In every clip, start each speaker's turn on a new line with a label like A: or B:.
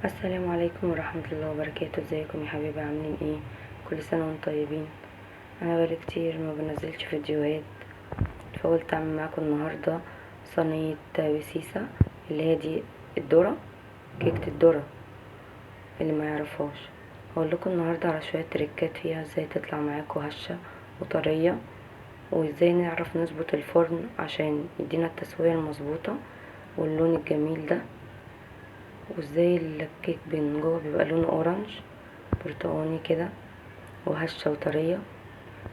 A: السلام عليكم ورحمة الله وبركاته. ازيكم يا حبايبي؟ عاملين ايه؟ كل سنة وانتم طيبين. انا بقالي كتير ما بنزلش فيديوهات، فقلت اعمل معاكم النهاردة صينية بسيسة، اللي هي دي الذرة، كيكة الذرة. اللي ما يعرفهاش هقول لكم النهاردة على شوية تريكات فيها، ازاي تطلع معاكم هشة وطرية، وازاي نعرف نظبط الفرن عشان يدينا التسوية المظبوطة واللون الجميل ده، وازاي الكيك من جوه بيبقى لونه اورنج برتقاني كده وهشه وطريه.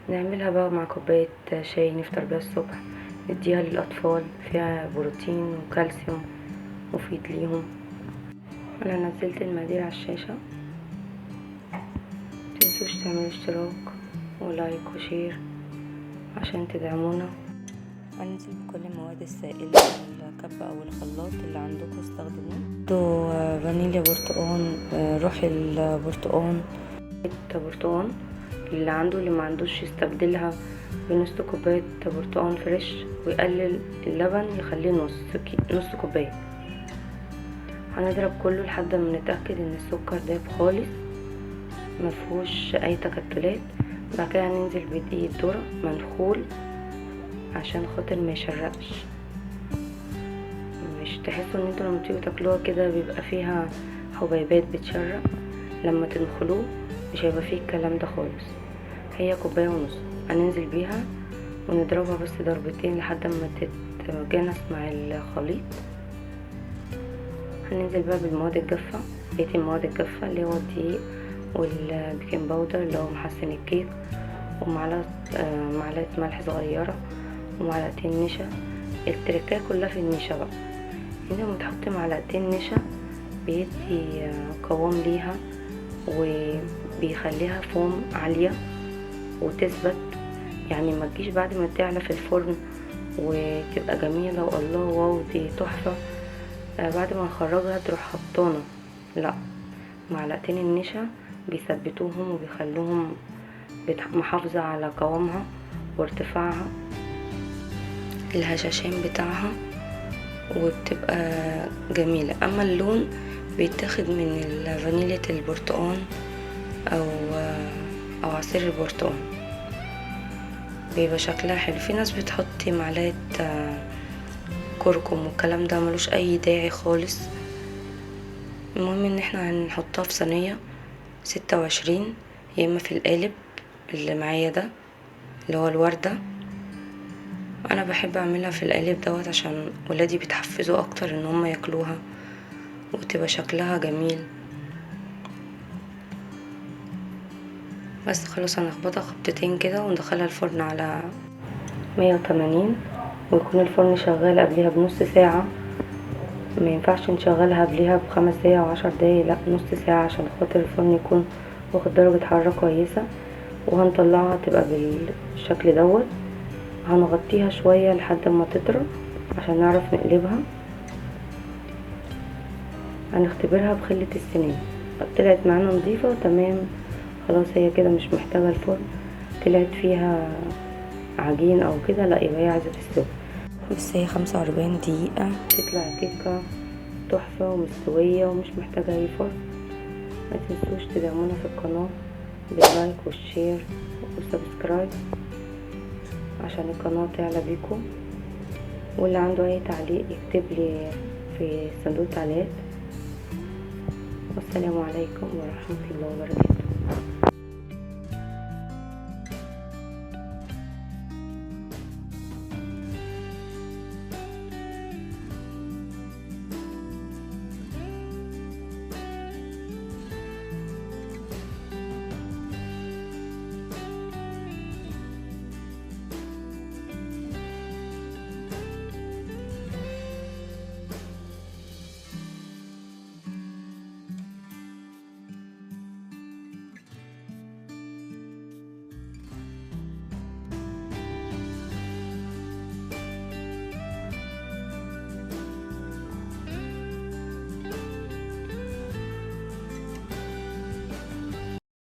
A: نعملها بقى مع كوبايه شاي نفطر بيها الصبح، نديها للاطفال، فيها بروتين وكالسيوم مفيد ليهم. انا نزلت المقادير على الشاشه، متنسوش تعملوا اشتراك ولايك وشير عشان تدعمونا. هننزل بكل المواد السائلة الكبة او الخلاط اللي عندكم استخدموه. فانيليا، برتقان، روح البرتقان، برتقان اللي عنده، اللي ما عندوش يستبدلها بنص كوباية برتقان فريش، ويقلل اللبن يخليه نص كوباية. هنضرب كله لحد ما نتأكد ان السكر داب خالص مفهوش اي تكتلات. بعد كده هننزل بدقيق الذرة منخول عشان خاطر ما يشرقش، مش تحسوا ان انتوا لما تيجوا تاكلوها كده بيبقى فيها حبيبات بتشرق. لما تدخلوه مش هيبقى فيه الكلام ده خالص. هي كوبايه ونص هننزل بيها ونضربها بس ضربتين لحد ما تتجانس مع الخليط. هننزل بقى بالمواد الجافه، بقيه المواد الجافه اللي هو الدقيق والبيكنج باودر اللي هو محسن الكيك، ومعلقه معلقه ملح صغيره ومعلقتين نشا. التركات كلها في النشا بقى. هنا لما تحط معلقتين نشا بيدي قوام ليها وبيخليها فوم عالية وتثبت، يعني ما تجيش بعد ما تعلى في الفرن وتبقى جميلة والله واو دي تحفة بعد ما نخرجها تروح حطانة. لا، معلقتين النشا بيثبتوهم وبيخلوهم محافظة على قوامها وارتفاعها الهشاشين بتاعها، وبتبقى جميلة. اما اللون بيتاخد من فانيليا البرتقال او عصير البرتقال، بيبقى شكلها حلو. في ناس بتحط معلقه كركم والكلام ده ملوش اي داعي خالص. المهم ان احنا هنحطها في صينيه 26، يا اما في القالب اللي معايا ده اللي هو الورده. انا بحب اعملها في القالب دوت عشان ولادي بيتحفزوا اكتر ان هم ياكلوها وتبقى شكلها جميل. بس خلاص هنخبطها خبطتين كده وندخلها الفرن على 180، ويكون الفرن شغال قبلها بنص ساعة. ما ينفعش نشغلها قبلها ب5 دقايق او 10 دقايق، لا نص ساعة عشان خاطر الفرن يكون واخد درجة حرارة كويسة. وهنطلعها تبقى بالشكل دوت. هنغطيها شوية لحد ما تطرى عشان نعرف نقلبها. هنختبرها بخلة السنان، طلعت معانا نظيفة تمام خلاص، هي كده مش محتاجة الفرن. طلعت فيها عجين او كده لا، يبقى هي عايزة تستوي. بس هي 45 دقيقة تطلع كيكة تحفة ومستوية ومش محتاجة اي فرن. ما تنسوش تدعمونا في القناة باللايك والشير والسبسكرايب عشان القناة تعلى بيكم. واللي عنده اي تعليق يكتب لي في صندوق التعليقات. والسلام عليكم ورحمة الله وبركاته.